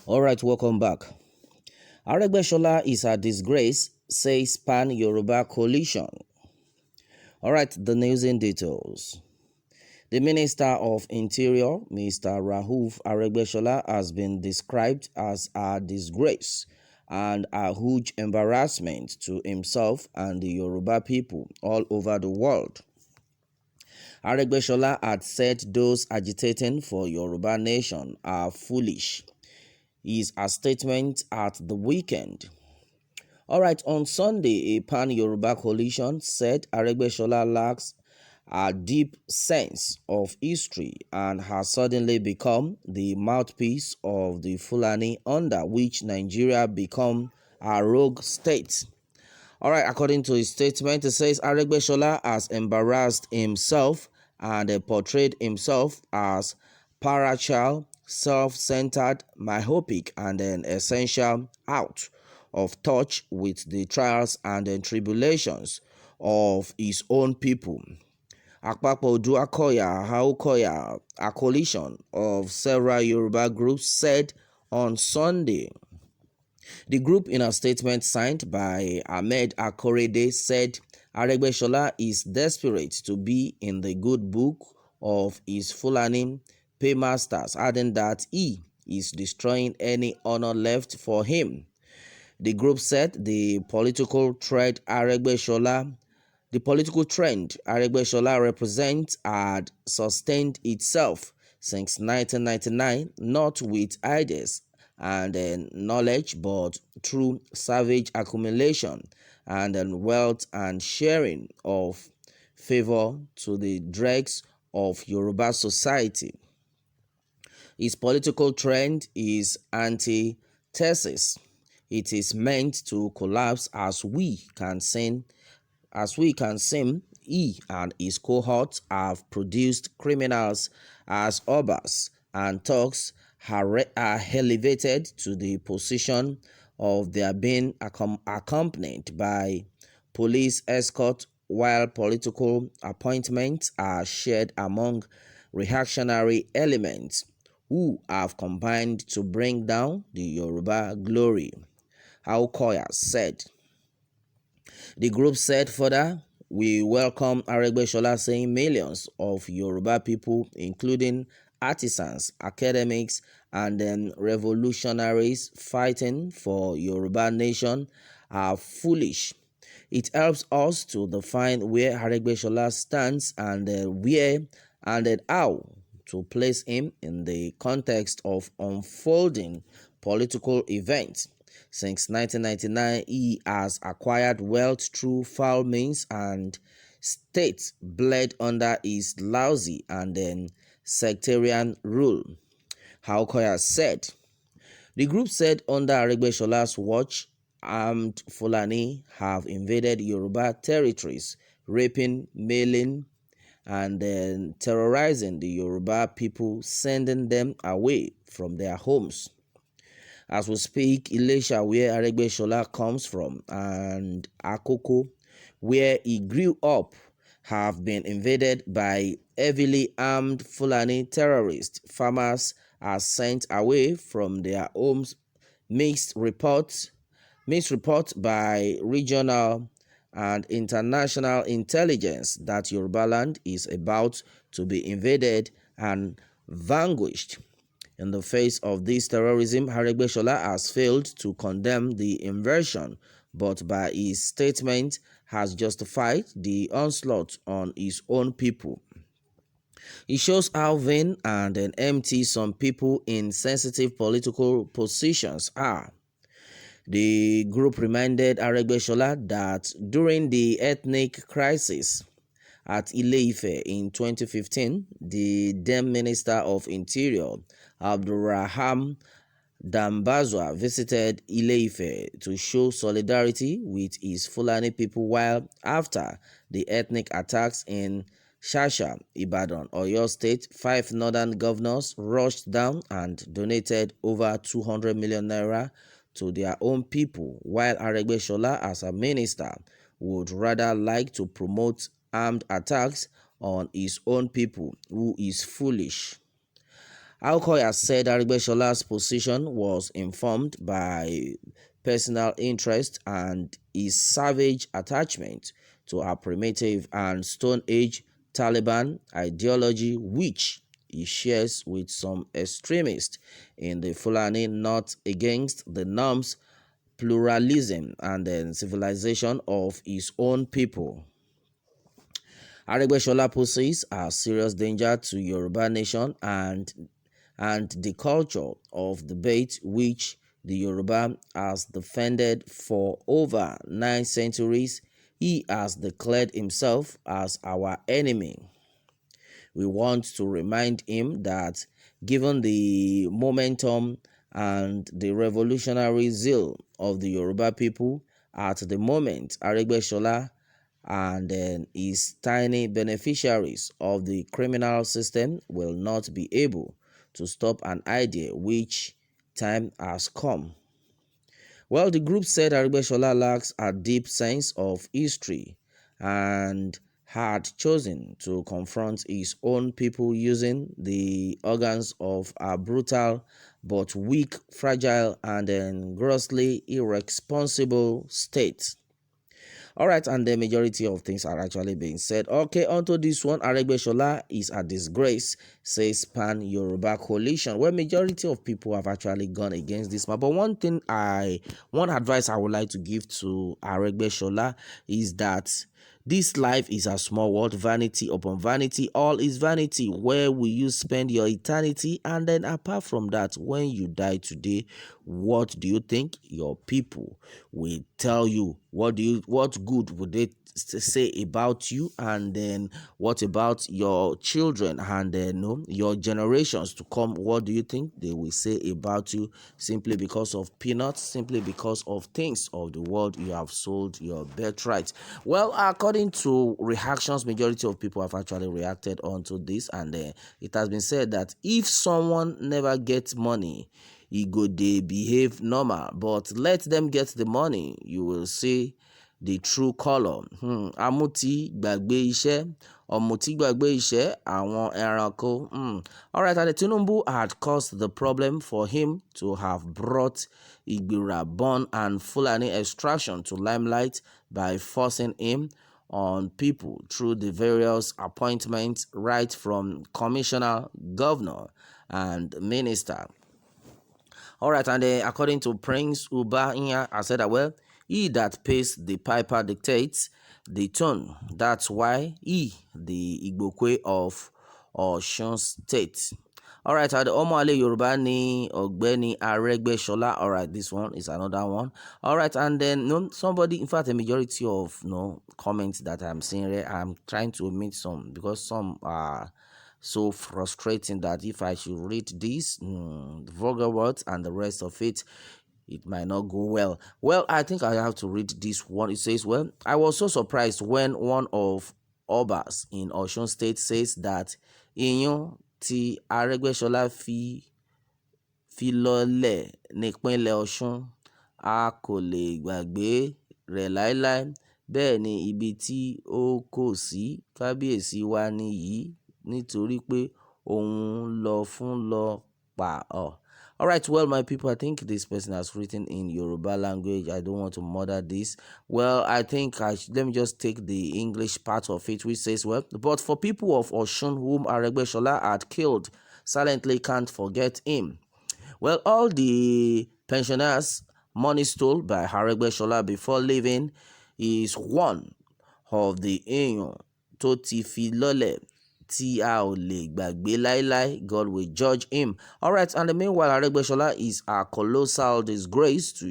All right, welcome back. Aregbesola is a disgrace, says Pan-Yoruba coalition. All right, the news in details. The Minister of Interior, Mr. Rauf Aregbesola, has been described as a disgrace and a huge embarrassment to himself and the Yoruba people all over the world. Aregbesola had said those agitating for Yoruba nation are foolish. Is a statement at the weekend. All right, on Sunday, a Pan-Yoruba coalition said Aregbesola lacks a deep sense of history and has suddenly become the mouthpiece of the Fulani, under which Nigeria become a rogue state. All right, according to his statement, it says Aregbesola has embarrassed himself and portrayed himself as parochial, self-centered, myopic, and an essential out of touch with the trials and tribulations of his own people. Aokoyo, a coalition of several Yoruba groups, said on Sunday. The group, in a statement signed by Ahmed Akorede, said Aregbesola is desperate to be in the good book of his Fulani paymasters, adding that he is destroying any honor left for him. The group said the political trend Aregbesola represents had sustained itself since 1999, not with ideas and knowledge, but through savage accumulation and wealth and sharing of favor to the dregs of Yoruba society. His political trend is antithesis. It is meant to collapse as we can see. He and his cohorts have produced criminals as obas and thugs are elevated to the position of their being accompanied by police escort, while political appointments are shared among reactionary elements who have combined to bring down the Yoruba glory, Aokoyo said. The group said further, "We welcome Aregbesola saying millions of Yoruba people, including artisans, academics, and revolutionaries fighting for Yoruba nation, are foolish. It helps us to define where Aregbesola stands and where and how to place him in the context of unfolding political events. Since 1999, he has acquired wealth through foul means, and states bled under his lousy and sectarian rule," Aokoyo said. The group said under Aregbesola's watch, armed Fulani have invaded Yoruba territories, raping, mailing, and terrorizing the Yoruba people, sending them away from their homes. As we speak, Ilesha, where Aregbesola comes from, and Akoko, where he grew up, have been invaded by heavily armed Fulani terrorists. Farmers are sent away from their homes. Mixed reports by regional and international intelligence that Yorubaland is about to be invaded and vanquished. In the face of this terrorism, Aregbesola has failed to condemn the invasion, but by his statement has justified the onslaught on his own people. It shows how vain and empty some people in sensitive political positions are. The group reminded Aregbesola that during the ethnic crisis at Ile-Ife in 2015, the then Minister of Interior, Abdulrahman Dambazwa, visited Ile-Ife to show solidarity with his Fulani people, while after the ethnic attacks in Shasha, Ibadan, Oyo State, 5 northern governors rushed down and donated over 200 million naira to their own people, while Aregbesola, as a minister, would rather like to promote armed attacks on his own people, who is foolish. Aokoyo said Aregbesola's position was informed by personal interest and his savage attachment to a primitive and Stone Age Taliban ideology, which he shares with some extremists in the Fulani North against the norms, pluralism, and then civilization of his own people. Aregbesola poses a serious danger to Yoruba nation and the culture of debate which the Yoruba has defended for over 9 centuries. He has declared himself as our enemy. We want to remind him that given the momentum and the revolutionary zeal of the Yoruba people at the moment, Aregbesola and then his tiny beneficiaries of the criminal system will not be able to stop an idea which time has come. Well, the group said Aregbesola lacks a deep sense of history and had chosen to confront his own people using the organs of a brutal but weak, fragile, and grossly irresponsible state. All right, and the majority of things are actually being said. Okay, onto this one. Aregbesola is a disgrace, says Pan Yoruba Coalition. Well, majority of people have actually gone against this man. But one advice I would like to give to Aregbesola is that this life is a small world, vanity upon vanity. All is vanity. Where will you spend your eternity? And then apart from that, when you die today, what do you think your people will tell you? What good would they say about you? And then what about your children and then your generations to come? What do you think they will say about you simply because of peanuts, simply because of things of the world you have sold your birthright? Well, according to reactions, majority of people have actually reacted onto this, and it has been said that if someone never gets money, he go dey behave normal, but let them get the money, you will see the true color. Amuti gbàgbé iṣẹ́, ọ̀mùtí gbàgbé iṣẹ́, àwọn ẹranko. All right, and Tinubu had caused the problem for him to have brought Igbira-born and Fulani extraction to limelight by forcing him on people through the various appointments, right from commissioner, governor, and minister. All right, and according to Prince Uba Inya, I said that, well, he that pays the piper dictates the tone. That's why he, the Igbokwe of Osun State. All right, the Omoale Yoruba ni Ọ̀gbẹ́ni Aregbesola. All right, this one is another one. All right, and then somebody, in fact, a majority of comments that I'm seeing here, I'm trying to omit some because some are so frustrating that if I should read this, the vulgar words and the rest of it, it might not go well. Well, I think I have to read this one. It says, well, I was so surprised when one of Obas in Osun State says that Iyán tí Aregbesola fi lọ́lẹ̀ nípínlẹ̀ Ọ̀ṣun, a kò lè gbàgbé rẹ̀ láéláé. Bẹ́ẹ̀ ni ibi tí ó kò sí kábíyèsí wa nìyí nítorí pé òun lọ fún lọ pa ọ́. All right, well, my people, I think this person has written in Yoruba language. I don't want to murder this. Well, I think let me just take the English part of it, which says, well, but for people of Osun whom Aregbesola had killed, silently can't forget him. Well, all the pensioners' money stole by Aregbesola before leaving is one of the èèyàn tó ti fi lọ́lẹ̀ tí a ò lè gbàgbé láíláí. God will judge him. All right, and meanwhile, Aregbesola is a colossal disgrace to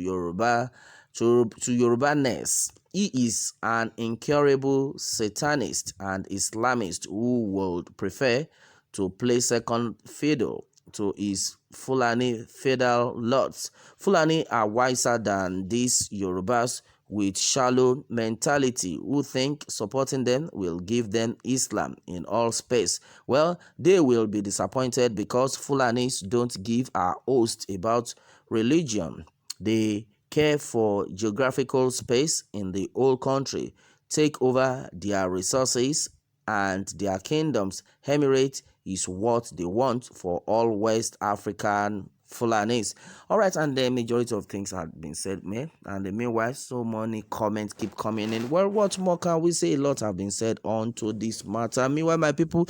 Yorubaness. He is an incurable Satanist and Islamist who would prefer to play second fiddle to his Fulani feudal lords. Fulani are wiser than these Yorubas with shallow mentality who think supporting them will give them Islam in all space. Well, they will be disappointed because Fulanis don't give a host about religion. They care for geographical space in the whole country, take over their resources, and their kingdoms. Emirate is what they want for all West African Fulanis. All right, and the majority of things have been said, man. And meanwhile, so many comments keep coming in. Well, what more can we say? A lot have been said on to this matter. Meanwhile, my people,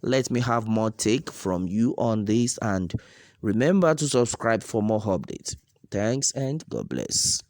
let me have more take from you on this, and remember to subscribe for more updates. Thanks and God bless.